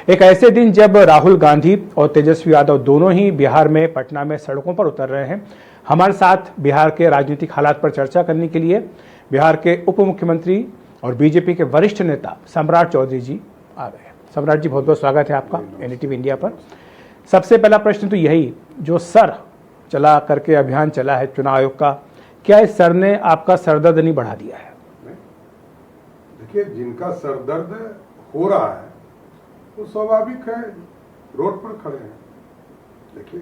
एक ऐसे दिन जब राहुल गांधी और तेजस्वी यादव दोनों ही बिहार में पटना में सड़कों पर उतर रहे हैं। हमारे साथ बिहार के राजनीतिक हालात पर चर्चा करने के लिए बिहार के उप मुख्यमंत्री और बीजेपी के वरिष्ठ नेता सम्राट चौधरी जी आ गए हैं। सम्राट जी, बहुत बहुत स्वागत है आपका एनडीटीवी इंडिया पर। सबसे पहला प्रश्न तो यही, जो सर चला करके अभियान चला है चुनाव आयोग का, क्या इस सर ने आपका सरदर्द नहीं बढ़ा दिया है? देखिए, जिनका सरदर्द हो रहा है वो स्वाभाविक है, रोड पर खड़े हैं। देखिए,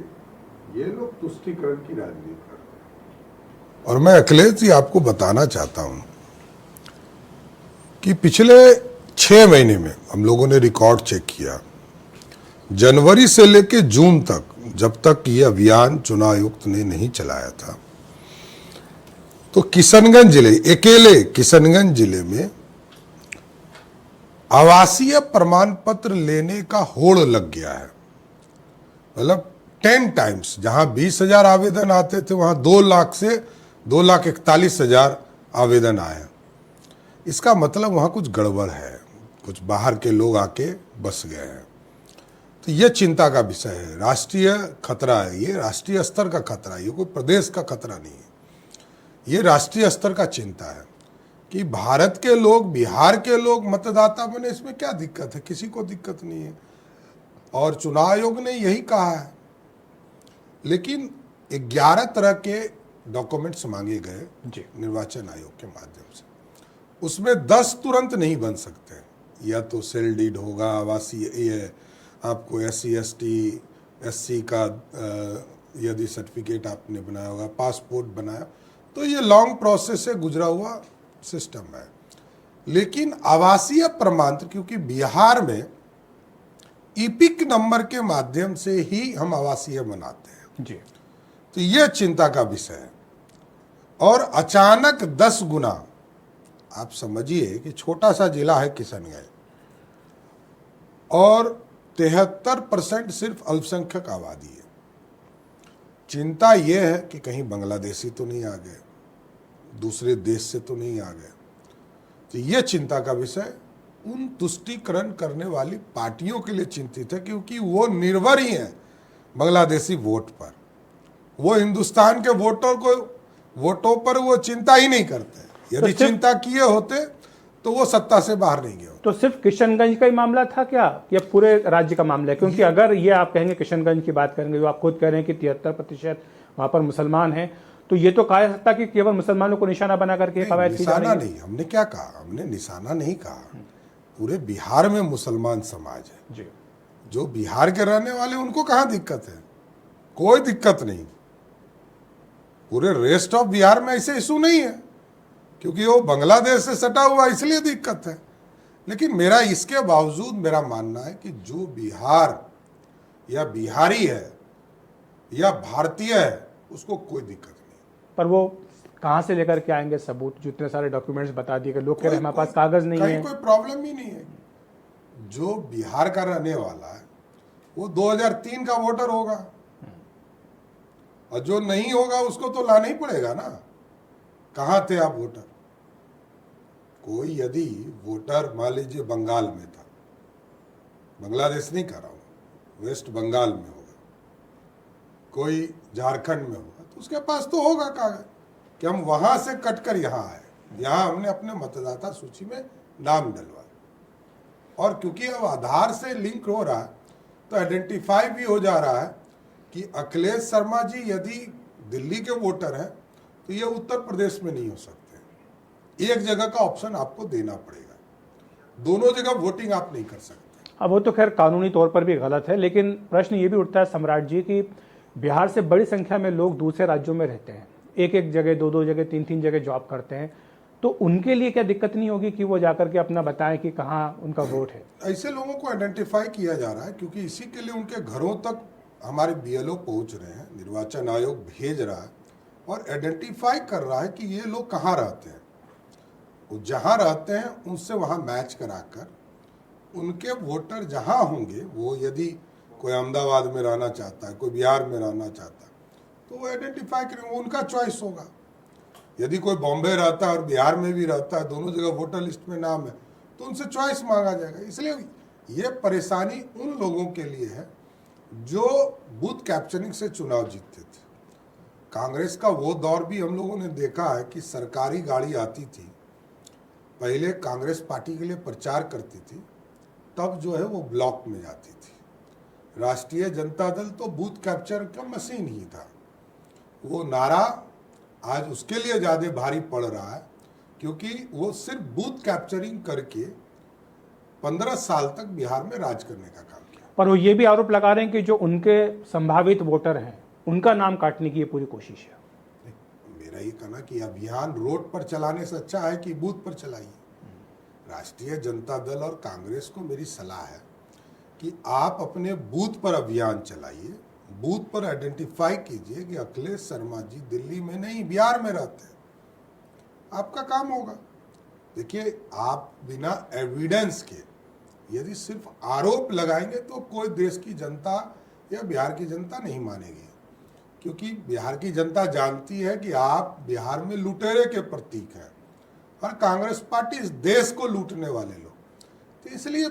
ये लोग तुष्टीकरण की राजनीति करते हैं। और मैं अखिलेश जी आपको बताना चाहता हूं कि पिछले 6 महीने में हम लोगों ने रिकॉर्ड चेक किया, जनवरी से लेकर जून तक, जब तक ये अभियान चुनाव आयुक्त ने नहीं चलाया था, तो किशनगंज जिले, अकेले किशनगंज जिले में आवासीय प्रमाण पत्र लेने का होड़ लग गया है। मतलब 10 टाइम्स, जहां 20,000 आवेदन आते थे वहां 2 लाख से 2,41,000 आवेदन आए। इसका मतलब वहां कुछ गड़बड़ है, कुछ बाहर के लोग आके बस गए हैं। तो यह चिंता का विषय है, राष्ट्रीय खतरा है, ये राष्ट्रीय स्तर का खतरा है, ये कोई प्रदेश का खतरा नहीं है, ये राष्ट्रीय स्तर का चिंता है कि भारत के लोग, बिहार के लोग मतदाता बने, इसमें क्या दिक्कत है? किसी को दिक्कत नहीं है और चुनाव आयोग ने यही कहा है। लेकिन 11 तरह के डॉक्यूमेंट्स मांगे गए निर्वाचन आयोग के माध्यम से, उसमें 10 तुरंत नहीं बन सकते। या तो सेल डीड होगा, आवासीय, ये आपको SC ST SC का यदि सर्टिफिकेट आपने बनाया होगा, पासपोर्ट बनाया, तो ये लॉन्ग प्रोसेस से गुजरा हुआ सिस्टम है। लेकिन आवासीय प्रमाण, क्योंकि बिहार में ईपिक नंबर के माध्यम से ही हम आवासीय बनाते हैं जी, तो यह चिंता का विषय है। और अचानक 10 गुना, आप समझिए कि छोटा सा जिला है किशनगंज और 73% सिर्फ अल्पसंख्यक आबादी है। चिंता यह है कि कहीं बांग्लादेशी तो नहीं आ गए, दूसरे देश से तो नहीं आ गए। तो यह चिंता का विषय उन तुष्टीकरण करने वाली पार्टियों के लिए चिंतित है, क्योंकि वो निर्भर ही हैं बांग्लादेशी वोट पर। वो हिंदुस्तान के वोटों पर वो चिंता ही नहीं करते। यदि चिंता किए होते तो वो सत्ता से बाहर नहीं गए होते। तो सिर्फ किशनगंज का ही मामला था क्या, या पूरे राज्य का मामला है? क्योंकि अगर ये आप कहेंगे किशनगंज की बात करेंगे, जो आप खुद कह रहे हैं कि 73% वहां पर मुसलमान हैं, तो ये तो कहा जा सकता कि केवल मुसलमानों को निशाना बना करके कवायद की जा रही है। निशाना नहीं, हमने क्या कहा? हमने निशाना नहीं कहा। पूरे बिहार में मुसलमान समाज है जी। जो बिहार के रहने वाले, उनको कहाँ दिक्कत है? कोई दिक्कत नहीं। पूरे रेस्ट ऑफ बिहार में ऐसे इशू नहीं है, क्योंकि वो बांग्लादेश से सटा हुआ, इसलिए दिक्कत है। लेकिन मेरा इसके बावजूद मेरा मानना है कि जो बिहार या बिहारी है या भारतीय है, उसको कोई दिक्कत नहीं। पर वो कहाँ से लेकर के आएंगे सबूत? जो इतने सारे डॉक्यूमेंट्स बता दिए, लोग कह रहे हैं हमारे पास कागज नहीं है। कोई प्रॉब्लम ही नहीं है। जो बिहार का रहने वाला है वो 2003 का वोटर होगा, और जो नहीं होगा उसको तो लाना ही पड़ेगा ना। कहाँ थे आप वोटर? कोई यदि वोटर मान लीजिए बंगाल में था, बांग्लादेश नहीं कर रहा हूं, वेस्ट बंगाल में होगा, कोई झारखंड में होगा, तो उसके पास तो होगा कागज कि हम वहां से कटकर यहाँ आए, यहाँ हमने अपने मतदाता सूची में नाम डलवाया। और क्योंकि अब आधार से लिंक हो रहा है तो आइडेंटिफाई भी हो जा रहा है कि अखिलेश शर्मा जी यदि दिल्ली के वोटर हैं तो ये उत्तर प्रदेश में नहीं हो सकते। एक जगह का ऑप्शन आपको देना पड़ेगा, दोनों जगह वोटिंग आप नहीं कर सकते। अब वो तो खैर कानूनी तौर पर भी गलत है, लेकिन प्रश्न ये भी उठता है सम्राट जी कि बिहार से बड़ी संख्या में लोग दूसरे राज्यों में रहते हैं, एक जगह, दो जगह, तीन जगह जॉब करते हैं, तो उनके लिए क्या दिक्कत नहीं होगी कि वो जाकर के अपना बताएं कि कहाँ उनका वोट है? ऐसे लोगों को आइडेंटिफाई किया जा रहा है, क्योंकि इसी के लिए उनके घरों तक हमारे BLO पहुंच रहे हैं, निर्वाचन आयोग भेज रहा है और आइडेंटिफाई कर रहा है कि ये लोग कहाँ रहते हैं। वो जहाँ रहते हैं उनसे वहाँ मैच कराकर उनके वोटर जहाँ होंगे, वो यदि कोई अहमदाबाद में रहना चाहता है, कोई बिहार में रहना चाहता है, तो वो आइडेंटिफाई करेंगे, उनका चॉइस होगा। यदि कोई बॉम्बे रहता है और बिहार में भी रहता है, दोनों जगह वोटर लिस्ट में नाम है, तो उनसे चॉइस मांगा जाएगा। इसलिए ये परेशानी उन लोगों के लिए है जो बूथ कैप्चरिंग से चुनाव जीतते थे। कांग्रेस का वो दौर भी हम लोगों ने देखा है कि सरकारी गाड़ी आती थी, पहले कांग्रेस पार्टी के लिए प्रचार करती थी, तब जो है वो ब्लॉक में जाती थी। राष्ट्रीय जनता दल तो बूथ कैप्चर का मशीन ही था। वो नारा आज उसके लिए ज़्यादा भारी पड़ रहा है क्योंकि वो सिर्फ बूथ कैप्चरिंग करके 15 साल तक बिहार में राज करने का काम किया। पर वो ये भी आरोप लगा रहे हैं कि जो उनके संभावित वोटर हैं उनका नाम काटने की ये पूरी कोशिश है। मेरा ये कहना कि अभियान रोड पर चलाने से अच्छा है कि बूथ पर चलाइए। राष्ट्रीय जनता दल और कांग्रेस को मेरी सलाह है कि आप अपने बूथ पर अभियान चलाइए, बूथ पर आइडेंटिफाई कीजिए कि अखिलेश शर्मा जी दिल्ली में नहीं बिहार में रहते हैं, आपका काम होगा। देखिए, आप बिना एविडेंस के यदि सिर्फ आरोप लगाएंगे तो कोई देश की जनता या बिहार की जनता नहीं मानेगी, क्योंकि बिहार की जनता जानती है कि आप बिहार में लुटेरे के प्रतीक हैं और कांग्रेस पार्टी इस देश को लूटने वाले लोग। तो इसलिए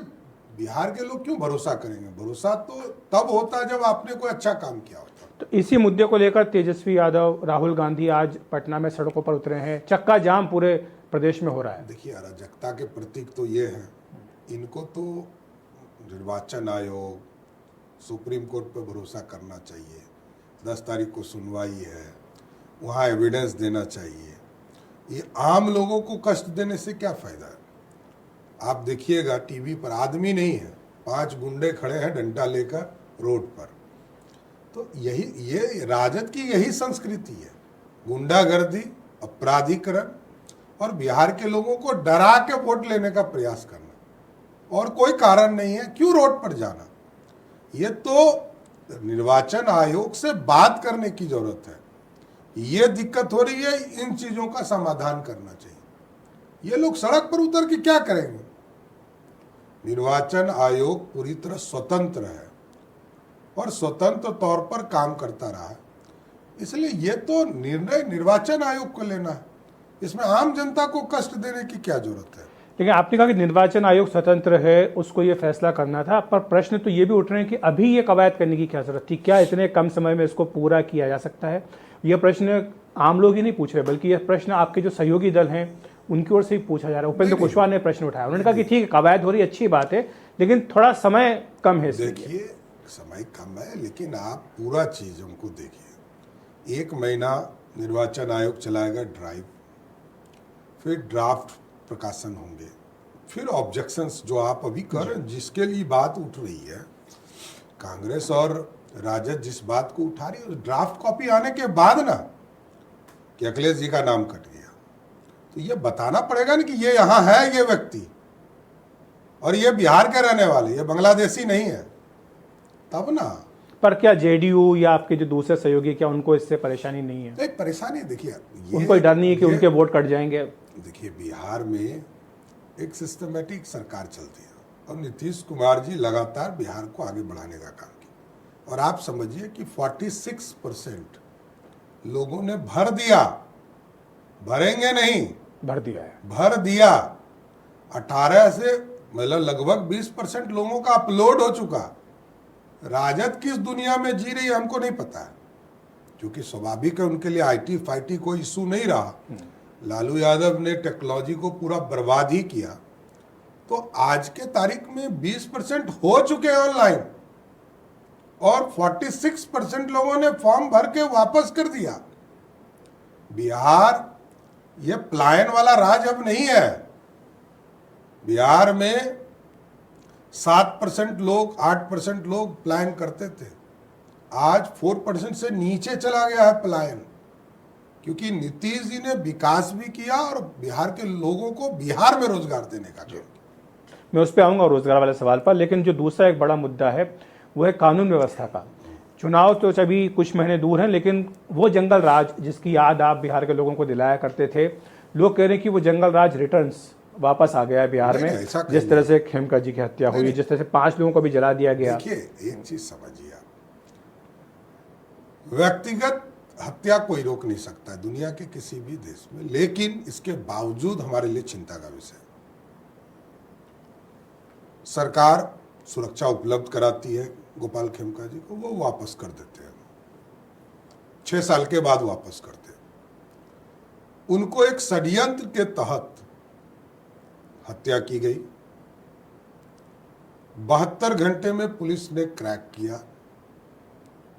बिहार के लोग क्यों भरोसा करेंगे? भरोसा तो तब होता है जब आपने कोई अच्छा काम किया होता। तो इसी मुद्दे को लेकर तेजस्वी यादव, राहुल गांधी आज पटना में सड़कों पर उतरे हैं। चक्का जाम पूरे प्रदेश में हो रहा है। देखिए, अराजकता के प्रतीक तो ये हैं, इनको तो निर्वाचन आयोग, सुप्रीम कोर्ट पर भरोसा करना चाहिए। 10 तारीख को सुनवाई है, वहाँ एविडेंस देना चाहिए। ये आम लोगों को कष्ट देने से क्या फायदा है? आप देखिएगा टीवी पर, आदमी नहीं है, 5 गुंडे खड़े हैं डंडा लेकर रोड पर। तो ये राजद की यही संस्कृति है, गुंडागर्दी, अपराधीकरण और बिहार के लोगों को डरा के वोट लेने का प्रयास करना, और कोई कारण नहीं है क्यों रोड पर जाना। ये तो निर्वाचन आयोग से बात करने की जरूरत है। ये दिक्कत हो रही है, इन चीजों का समाधान करना चाहिए। ये लोग सड़क पर उतर के क्या करेंगे? निर्वाचन आयोग पूरी तरह स्वतंत्र है और स्वतंत्र तौर पर काम करता रहा है, इसलिए ये तो निर्णय निर्वाचन आयोग को लेना है। इसमें आम जनता को कष्ट देने की क्या जरूरत है? लेकिन आपने कहा कि निर्वाचन आयोग स्वतंत्र है, उसको ये फैसला करना था, पर प्रश्न तो ये भी उठ रहे हैं कि अभी ये कवायद करने की क्या जरूरत थी? क्या इतने कम समय में इसको पूरा किया जा सकता है? यह प्रश्न आम लोग ही नहीं पूछ रहे, बल्कि यह प्रश्न आपके जो सहयोगी दल हैं उनकी ओर से ही पूछा जा रहा है। उपेंद्र कुशवाहा ने प्रश्न उठाया, उन्होंने कहा कि ठीक है, कवायद हो रही, अच्छी बात है, लेकिन थोड़ा समय कम है। देखिए, समय कम है, लेकिन आप पूरा चीज हमको देखिए। 1 महीना निर्वाचन आयोग चलाएगा ड्राइव, फिर ड्राफ्ट प्रकाशन होंगे, फिर ऑब्जेक्शंस जो आप अभी कर रहे हैं, जिसके लिए बात उठ रही है, कांग्रेस और राजद जिस बात को उठा रही है, ड्राफ्ट कॉपी आने के बाद ना कि अखिलेश जी का नाम कट गया, तो ये बताना पड़ेगा ना कि ये यहाँ है, ये व्यक्ति, और ये बिहार के रहने वाले, ये बांग्लादेशी नहीं है, तब ना। पर क्या जेडीयू या आपके जो दूसरे सहयोगी, क्या उनको इससे परेशानी नहीं है? एक परेशानी देखिए, उनको डर नहीं है कि उनके वोट कट जाएंगे? देखिए, बिहार में एक सिस्टमेटिक सरकार चलती है और नीतीश कुमार जी लगातार बिहार को आगे बढ़ाने का काम किया, और आप समझिए कि 46% लोगों ने भर दिया, भरेंगे नहीं, भर दिया है, भर दिया। 18 से मतलब लगभग 20% लोगों का अपलोड हो चुका। राजद किस दुनिया में जी रही है हमको नहीं पता है, क्योंकि स्वाभाविक है उनके लिए आईटी फाइटी कोई इशू नहीं रहा। लालू यादव ने टेक्नोलॉजी को पूरा बर्बाद ही किया। तो आज के तारीख में 20% हो चुके हैं ऑनलाइन, और 46% लोगों ने फॉर्म भर के वापस कर दिया। बिहार ये पलायन वाला राज अब नहीं है। बिहार में 7% लोग, 8% लोग पलायन करते थे, आज 4% से नीचे चला गया है पलायन, क्योंकि नीतीश जी ने विकास भी किया और बिहार के लोगों को बिहार में रोजगार देने का काम किया। मैं उस पर आऊँगा रोजगार वाले सवाल पर, लेकिन जो दूसरा एक बड़ा मुद्दा है वो है कानून व्यवस्था का। चुनाव तो अभी कुछ महीने दूर हैं, लेकिन वो जंगल राज जिसकी याद आप बिहार के लोगों को दिलाया करते थे, लोग कह रहे हैं कि वो जंगल राज रिटर्न्स वापस आ गया है बिहार में। जिस तरह से खेमका जी की हत्या हुई, जिस तरह से 5 लोगों को भी जला दिया गया। देखिए, एक चीज समझिए आप, व्यक्तिगत हत्या कोई रोक नहीं सकता है दुनिया के किसी भी देश में, लेकिन इसके बावजूद हमारे लिए चिंता का विषय। सरकार सुरक्षा उपलब्ध कराती है गोपाल खेमका जी को, वो वापस कर देते हैं, 6 साल के बाद वापस करते हैं। उनको एक षड्यंत्र के तहत हत्या की गई। 72 घंटे में पुलिस ने क्रैक किया।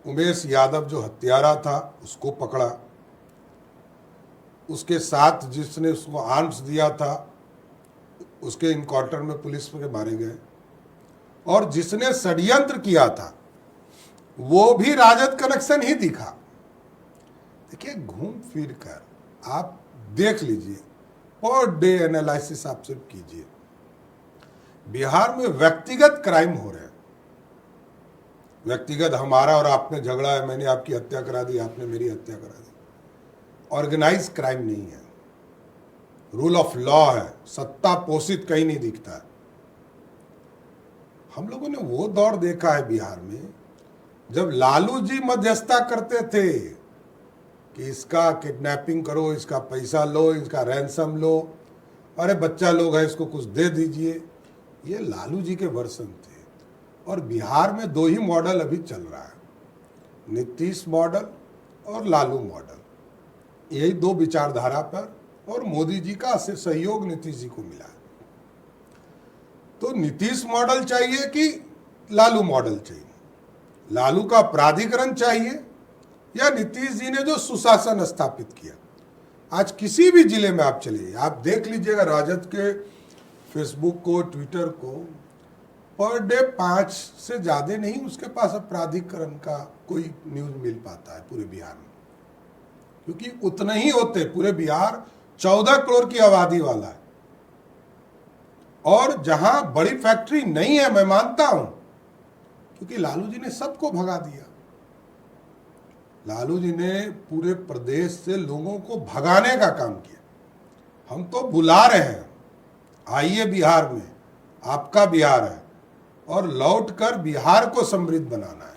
उमेश यादव जो हत्यारा था उसको पकड़ा, उसके साथ जिसने उसको आर्म्स दिया था उसके इनकाउंटर में पुलिस के मारे गए, और जिसने षड्यंत्र किया था वो भी राजद कनेक्शन ही दिखा। देखिए, घूम फिर कर आप देख लीजिए, पर डे एनालिसिस आप सिर्फ कीजिए। बिहार में व्यक्तिगत क्राइम हो रहे हैं, व्यक्तिगत, हमारा और आपने झगड़ा है, मैंने आपकी हत्या करा दी, आपने मेरी हत्या करा दी। ऑर्गेनाइज क्राइम नहीं है, रूल ऑफ लॉ है, सत्ता पोषित कहीं नहीं दिखता है। हम लोगों ने वो दौर देखा है बिहार में जब लालू जी मध्यस्थता करते थे कि इसका किडनैपिंग करो, इसका पैसा लो, इसका रैंसम लो, अरे बच्चा लोग है इसको कुछ दे दीजिए। ये लालू जी के वर्सन थे। और बिहार में 2 ही मॉडल अभी चल रहा है, नीतीश मॉडल और लालू मॉडल, यही 2 विचारधारा पर, और मोदी जी का सहयोग नीतीश जी को मिला है। तो नीतीश मॉडल चाहिए कि लालू मॉडल चाहिए? लालू का प्राधिकरण चाहिए या नीतीश जी ने जो सुशासन स्थापित किया? आज किसी भी जिले में आप चलिए, आप देख लीजिएगा राजद के फेसबुक को, ट्विटर को, पर डे 5 से ज़्यादा नहीं उसके पास अब प्राधिकरण का कोई न्यूज़ मिल पाता है पूरे बिहार में, क्योंकि उतने ही होते। पूरे बिहार 14 करोड़ की आबादी वाला है, और जहां बड़ी फैक्ट्री नहीं है, मैं मानता हूं, क्योंकि लालू जी ने सबको भगा दिया। लालू जी ने पूरे प्रदेश से लोगों को भगाने का काम किया। हम तो बुला रहे हैं, आइए बिहार में, आपका बिहार है, और लौटकर बिहार को समृद्ध बनाना है।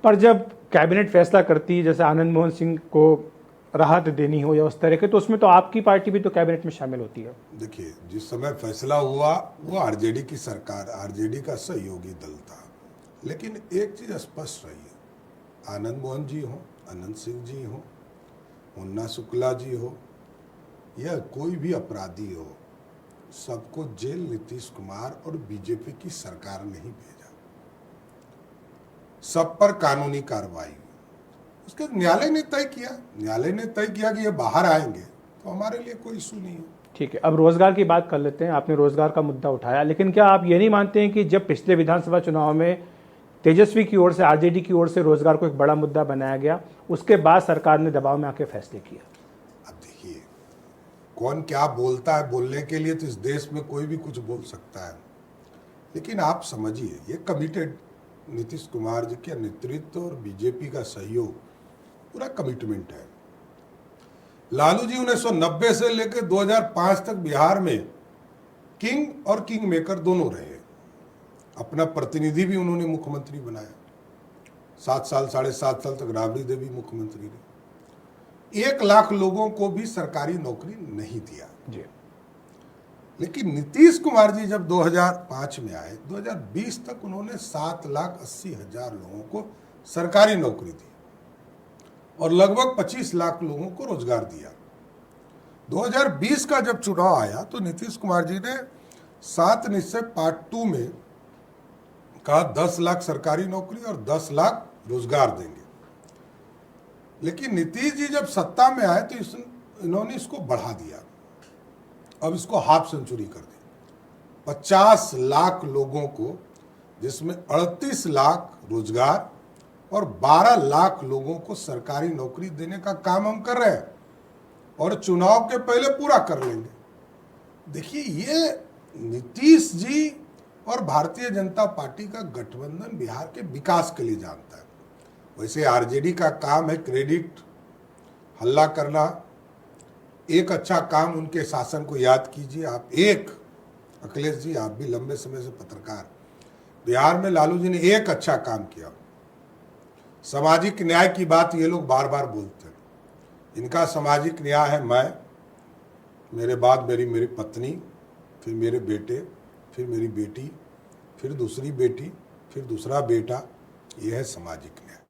पर जब कैबिनेट फैसला करती है, जैसे आनंद मोहन सिंह को राहत देनी हो या उस तरह के, तो उसमें तो आपकी पार्टी भी तो कैबिनेट में शामिल होती है। देखिए, जिस समय फैसला हुआ वो आरजेडी की सरकार, आरजेडी का सहयोगी दल था, लेकिन एक चीज स्पष्ट रही है, आनंद मोहन जी हो, अनंत सिंह जी हो, मुन्ना शुक्ला जी हो, या कोई भी अपराधी हो, सबको जेल नीतीश कुमार और बीजेपी की सरकार ने ही भेजा। सब पर कानूनी कार्रवाई, उसके न्यायालय ने तय किया, न्यायालय ने तय किया कि ये बाहर आएंगे, तो हमारे लिए कोई इशू नहीं है। ठीक है, अब रोजगार की बात कर लेते हैं। आपने रोजगार का मुद्दा उठाया, लेकिन क्या आप ये नहीं मानते हैं कि जब पिछले विधानसभा चुनाव में तेजस्वी की ओर से, आरजेडी की ओर से रोजगार को एक बड़ा मुद्दा बनाया गया, उसके बाद सरकार ने दबाव में आके फैसले किया? अब देखिए, कौन क्या बोलता है, बोलने के लिए तो इस देश में कोई भी कुछ बोल सकता है, लेकिन आप समझिए, ये कमिटेड नीतीश कुमार जी के नेतृत्व और बीजेपी का सहयोग, पूरा कमिटमेंट है। लालू जी 1990 से लेकर 2005 तक बिहार में किंग और किंग मेकर दोनों रहे। अपना प्रतिनिधि भी उन्होंने मुख्यमंत्री बनाया, 7 साल 7.5 साल तक राबड़ी देवी मुख्यमंत्री रही। 1 लाख लोगों को भी सरकारी नौकरी नहीं दिया जी। लेकिन नीतीश कुमार जी जब 2005 में आए, 2020 तक उन्होंने 7,80,000 लोगों को सरकारी नौकरी दी और लगभग 25 लाख लोगों को रोजगार दिया। 2020 का जब चुनाव आया तो नीतीश कुमार जी ने 7 निश्चय पार्ट 2 में कहा 10 लाख सरकारी नौकरी और 10 लाख रोजगार देंगे। लेकिन नीतीश जी जब सत्ता में आए तो इन्होंने इसको बढ़ा दिया, अब इसको हाफ सेंचुरी कर दी। 50 लाख लोगों को, जिसमें 38 लाख रोजगार और 12 लाख लोगों को सरकारी नौकरी देने का काम हम कर रहे हैं, और चुनाव के पहले पूरा कर लेंगे। देखिए, ये नीतीश जी और भारतीय जनता पार्टी का गठबंधन बिहार के विकास के लिए जानता है। वैसे आरजेडी का काम है क्रेडिट, हल्ला करना। एक अच्छा काम उनके शासन को याद कीजिए आप, एक अखिलेश जी, आप भी लंबे समय से पत्रकार, बिहार में लालू जी ने एक अच्छा काम किया। सामाजिक न्याय की बात ये लोग बार बार बोलते हैं, इनका सामाजिक न्याय है मैं, मेरे बाद मेरी पत्नी, फिर मेरे बेटे, फिर मेरी बेटी, फिर दूसरी बेटी, फिर दूसरा बेटा। यह है सामाजिक न्याय।